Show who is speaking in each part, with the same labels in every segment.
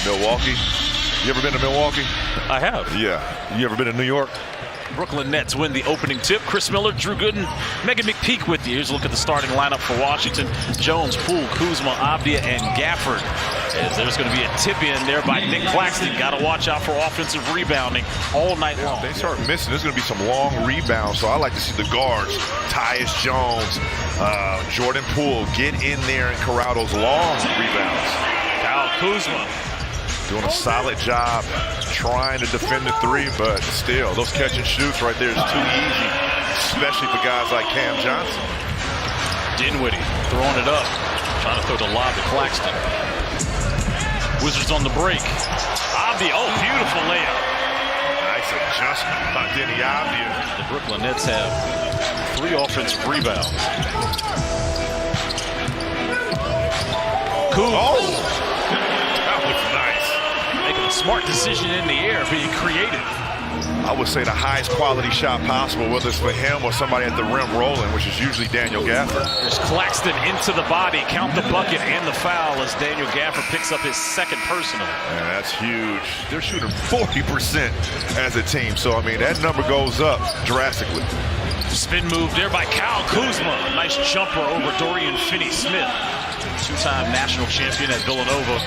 Speaker 1: Milwaukee. You ever been to Milwaukee?
Speaker 2: I have.
Speaker 1: Yeah. You ever been to New York?
Speaker 2: Brooklyn Nets win the opening tip. Chris Miller, Drew Gooden, Megan McPeak with you. Here's a look at the starting lineup for Washington. Jones, Poole, Kuzma, Avdia, and Gafford. As there's going to be a tip in there by Nick Claxton. Got to watch out for offensive rebounding all night long.
Speaker 1: They start missing. There's going to be some long rebounds, so I like to see the guards, Tyus Jones, Jordan Poole, get in there and corral those long rebounds.
Speaker 2: Kyle Kuzma
Speaker 1: doing a solid job trying to defend the three, but still, those catch and shoots right there is too easy, especially for guys like Cam Johnson.
Speaker 2: Dinwiddie throwing it up, trying to throw the lob to Claxton. Wizards on the break. Avdia, oh, beautiful layup.
Speaker 1: Nice adjustment by Denny Avdia.
Speaker 2: The Brooklyn Nets have 3 offensive rebounds. Cool.
Speaker 1: Oh!
Speaker 2: Making a smart decision in the air, being creative.
Speaker 1: I would say the highest quality shot possible, whether it's for him or somebody at the rim rolling, which is usually Daniel Gafford.
Speaker 2: There's Claxton into the body, count the bucket and the foul as Daniel Gafford picks up his second personal.
Speaker 1: And that's huge. They're shooting 40% as a team, so I mean that number goes up drastically.
Speaker 2: Spin move there by Kyle Kuzma. Nice jumper over Dorian Finney-Smith, two-time national champion at Villanova.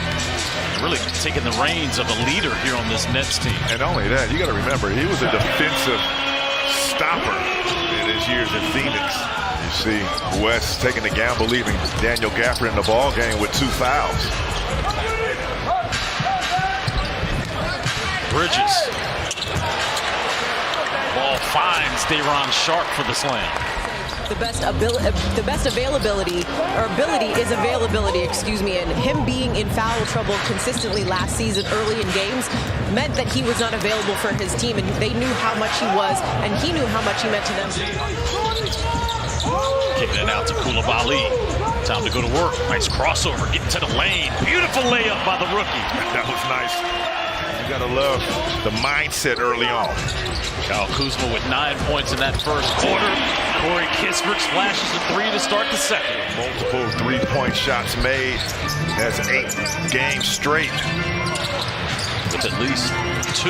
Speaker 2: Really taking the reins of a leader here on this Nets team.
Speaker 1: And not only that, you got to remember, he was a defensive stopper in his years in Phoenix. You see West taking the gamble, leaving Daniel Gafford in the ball game with 2 fouls.
Speaker 2: Bridges. Ball finds Day'Ron Sharpe for the slam.
Speaker 3: The best availability, or ability is availability, excuse me, and him being in foul trouble consistently last season early in games meant that he was not available for his team, and they knew how much he was, and he knew how much he meant to them.
Speaker 2: Kicking it out to Coulibaly. Time to go to work. Nice crossover, getting to the lane. Beautiful layup by the rookie.
Speaker 1: That was nice. You gotta love the mindset early on.
Speaker 2: Kyle Kuzma with 9 points in that first quarter. Corey Kispert splashes a 3 to start the second.
Speaker 1: Multiple three-point shots made. That's 8 games straight.
Speaker 2: With at least 2.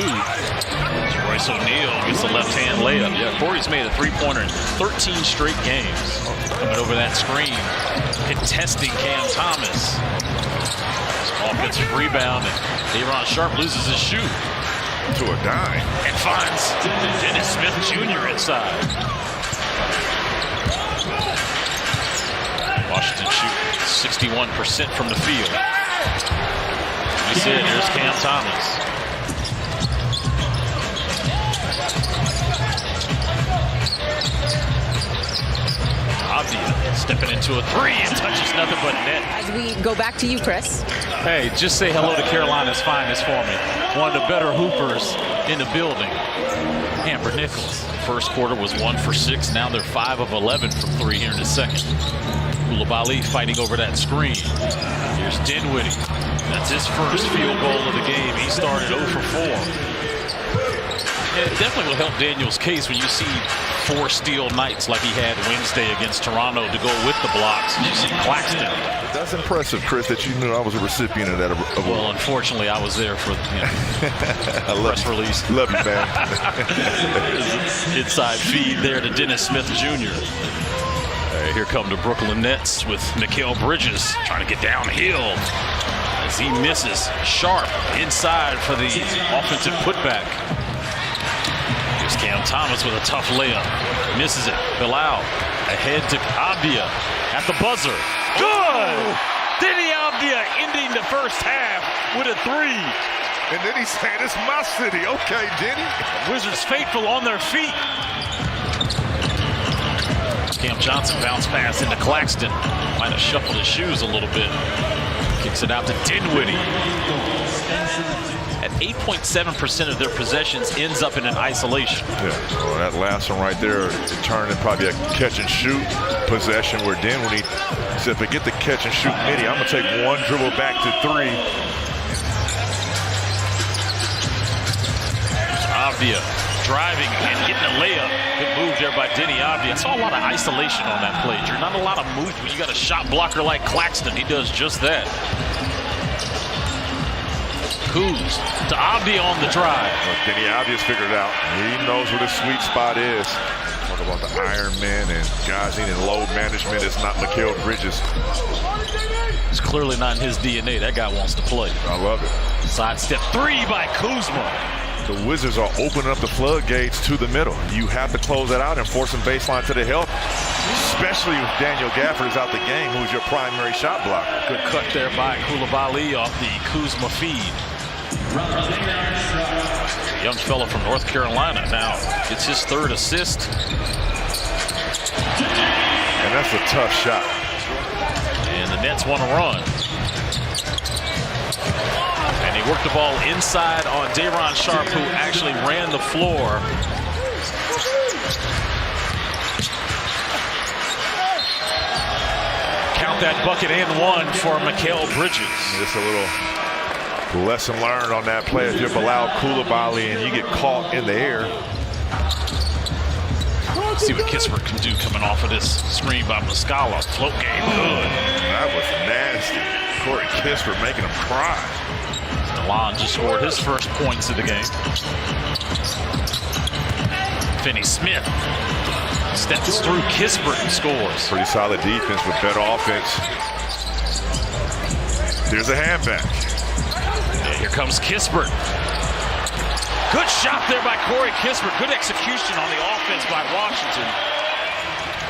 Speaker 2: Royce O'Neal gets the left-hand layup. Yeah, Corey's made a three-pointer in 13 straight games. Coming over that screen, contesting Cam Thomas. Offensive rebound, and Day'Ron Sharpe loses his shoe.
Speaker 1: To a dime.
Speaker 2: And finds Dennis Smith Jr. inside. Washington shooting 61% from the field. You see it, there's Cam Thomas. Avdia stepping into a 3 and touches nothing but net.
Speaker 3: As we go back to you, Chris.
Speaker 2: Hey, just say hello to Carolina's finest for me. One of the better hoopers in the building, Amber Nichols. First quarter was 1 for 6. Now they're 5 of 11 from 3 here in the second. Coulibaly fighting over that screen. Here's Dinwiddie. That's his first field goal of the game. He started 0 for 4. It definitely will help Daniel's case when you see 4 steal nights like he had Wednesday against Toronto to go with the blocks. You see Claxton.
Speaker 1: That's impressive, Chris, that you knew I was a recipient of that award.
Speaker 2: Well, unfortunately, I was there for the press release.
Speaker 1: Love you, man.
Speaker 2: Inside feed there to Dennis Smith Jr. Here come the Brooklyn Nets with Mikal Bridges trying to get downhill as he misses. Sharpe inside for the offensive putback. Here's Cam Thomas with a tough layup. Misses it. Bilal ahead to Avdia at the buzzer. Good! Denny Avdia ending the first half with a 3.
Speaker 1: And then he's saying, it's my city. Okay, Denny.
Speaker 2: Wizards faithful on their feet. Cam Johnson bounce pass into Claxton. Might have shuffled his shoes a little bit. Kicks it out to Dinwiddie. At 8.7% of their possessions ends up in an isolation.
Speaker 1: Yeah, well, that last one right there, it turned in probably a catch and shoot possession where Dinwiddie said, forget the catch and shoot midi. I'm going to take one dribble back to 3.
Speaker 2: Avdia driving and getting a layup. Good move there by Denny Avdia. I saw a lot of isolation on that play. You're not a lot of movement. You got a shot blocker like Claxton. He does just that. Kuz to Abdi on the drive.
Speaker 1: But Denny Albius figured it out. He knows what his sweet spot is. Talk about the Iron Men and guys needing load management. It's not Mikal Bridges.
Speaker 2: It's clearly not in his DNA. That guy wants to play.
Speaker 1: I love it.
Speaker 2: Sidestep three by Kuzma.
Speaker 1: The Wizards are opening up the floodgates to the middle. You have to close that out and force some baseline to the help, especially if Daniel Gafford is out the game, who's your primary shot blocker.
Speaker 2: Good cut there by Coulibaly off the Kuzma feed. Young fella from North Carolina now gets his third assist.
Speaker 1: And that's a tough shot.
Speaker 2: And the Nets want to run. And he worked the ball inside on Day'Ron Sharpe, who actually ran the floor. Count that bucket and one for Mikal Bridges.
Speaker 1: Just a little lesson learned on that play. If you're Bilal Coulibaly and you get caught in the air.
Speaker 2: See what Kispert can do coming off of this screen by Muscala. Float game good.
Speaker 1: That was nasty. Corey Kispert making him cry.
Speaker 2: Delon just scored his first points of the game. Finney Smith steps through Kispert and scores.
Speaker 1: Pretty solid defense with better offense. There's a handback.
Speaker 2: And here comes Kispert. Good shot there by Corey Kispert. Good execution on the offense by Washington.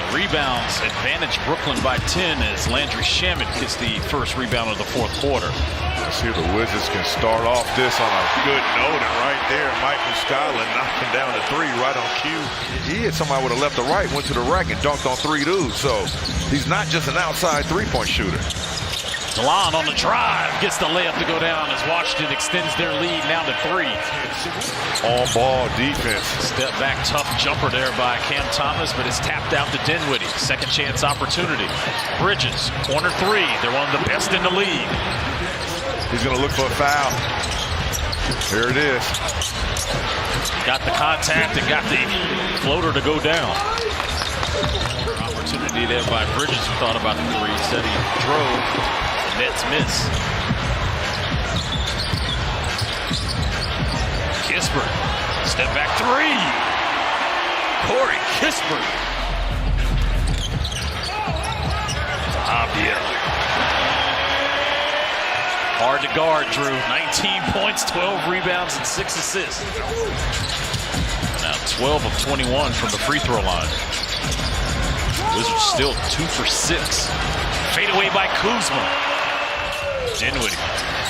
Speaker 2: The rebounds advantage Brooklyn by 10 as Landry Shamet gets the first rebound of the fourth quarter.
Speaker 1: Let's see if the Wizards can start off this on a good note. And right there, Mike Muscala knocking down the three right on cue. He hit somebody with a left or right, went to the rack and dunked on three dudes. So he's not just an outside three-point shooter.
Speaker 2: Delon on the drive gets the layup to go down as Washington extends their lead now to 3.
Speaker 1: All ball defense.
Speaker 2: Step back, tough jumper there by Cam Thomas, but it's tapped out to Dinwiddie. Second chance opportunity. Bridges, corner 3. They're one of the best in the league.
Speaker 1: He's going to look for a foul. Here it is.
Speaker 2: Got the contact and got the floater to go down. Opportunity there by Bridges, who thought about the 3. Said he drove. Nets miss. Kispert, step back 3. Corey Kispert. Abdia. Hard to guard, Drew. 19 points, 12 rebounds, and 6 assists. Now 12 of 21 from the free throw line. Wizards still 2 for 6. Fade away by Kuzma. Dinwiddie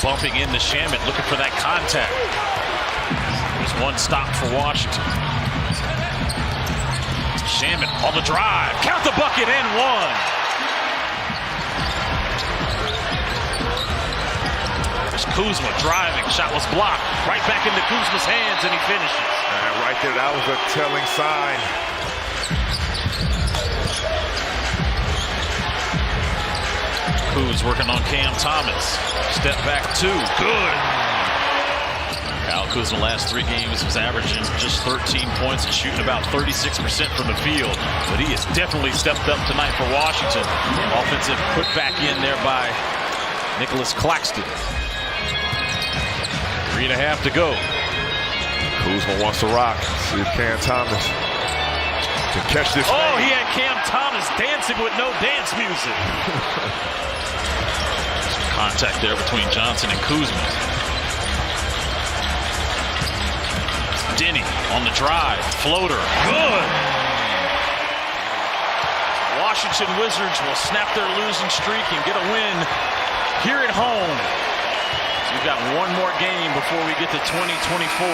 Speaker 2: bumping into Shamet, looking for that contact. There's one stop for Washington. Shamet on the drive. Count the bucket and one. There's Kuzma driving. Shot was blocked. Right back into Kuzma's hands, and he finishes.
Speaker 1: And right there, that was a telling sign.
Speaker 2: Kuz working on Cam Thomas. Step back 2. Good. Kyle Kuzma last 3 games was averaging just 13 points and shooting about 36% from the field. But he has definitely stepped up tonight for Washington. Offensive put back in there by Nicholas Claxton. 3.5 to go.
Speaker 1: Kuzma wants to rock. See if Cam Thomas can catch this.
Speaker 2: Oh, he had Cam Thomas dancing with no dance music. Contact there between Johnson and Kuzma. Denny on the drive. Floater. Good. Washington Wizards will snap their losing streak and get a win here at home. So we've got one more game before we get to 2024.